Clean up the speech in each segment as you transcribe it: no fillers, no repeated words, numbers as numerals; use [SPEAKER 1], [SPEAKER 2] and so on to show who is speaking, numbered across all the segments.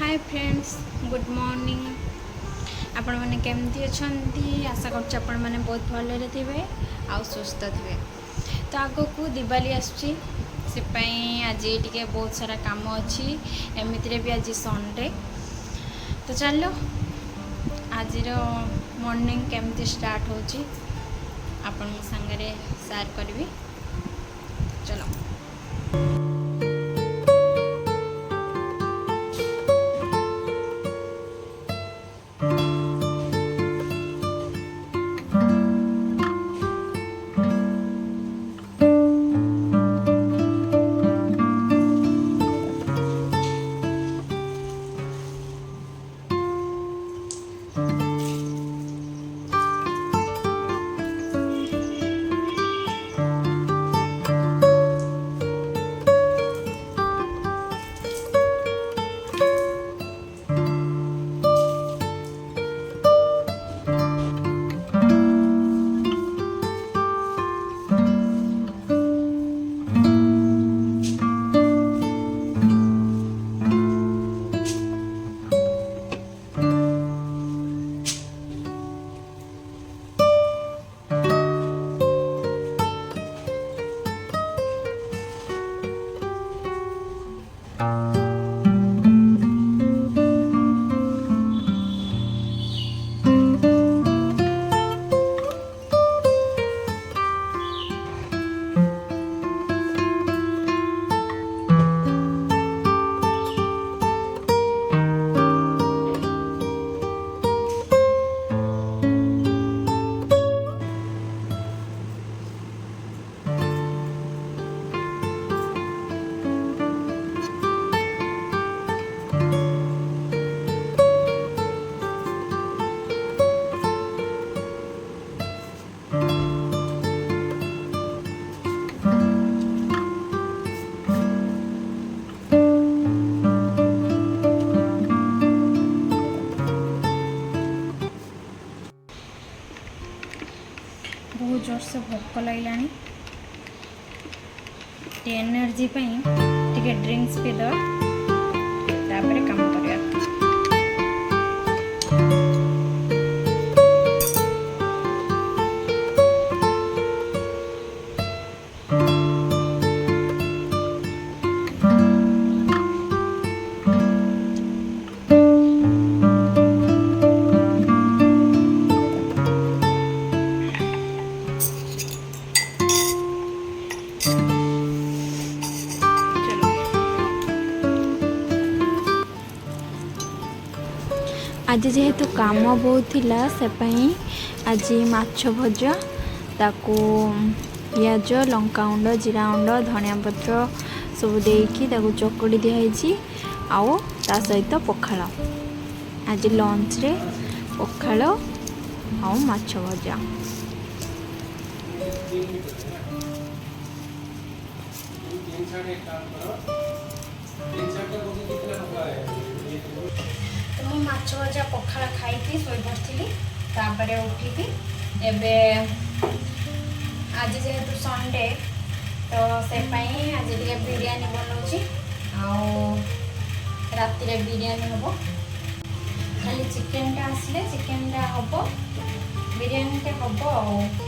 [SPEAKER 1] Hi friends good morning आपण मैंने केमती अच्छा आशा कर आपण मैंने बहुत भलरे थे आ सुस्थ थे। तो आग को दिवाली आसुची आज टे बहुत सारा काम अच्छी एमती भी आज संडे। तो चलो आज मॉर्निंग केमती स्टार्ट होची आपण संगे शेयर करी। चलो बहुत जोर से भोक लगे एनर्जी टे ड्रिंक्स पी दवा काम करवा। आज जेहेतु काम बहुत थिला से आज माछ भजा ताकू पियाज लंका गुंड जीरा गुंड धनिया पत्र सब देकी चकड़ी दिखाई आओ ता सहित पखाल आज लंच रे पखाल आओ माछ भजा। तो माछ भजा पखाल खाई शोई पड़ी तापर उठी एबे आज जेहेतु संडे तो से आज टे बिरयानी बनाऊँगी राति बिरयानी हम खाली चिकेन टा आसले चिकेन टा हम बिरयानी टे हम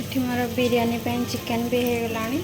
[SPEAKER 1] ଏଠି ମୋର ବିରିୟାନୀ ପାଇଁ ଚିକେନ୍ ବି ହେଇଗଲାଣି।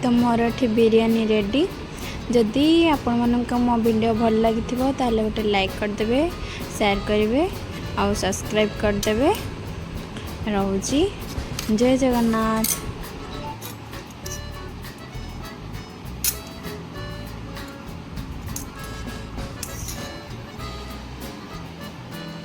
[SPEAKER 1] तो मोर एठी बिरयानी रेडी। जदि आपण मानक मो वीडियो भल लगी ताले गोटे लाइक करदे, शेयर करेंगे और सब्सक्राइब करदे। रोची जय जगन्नाथ।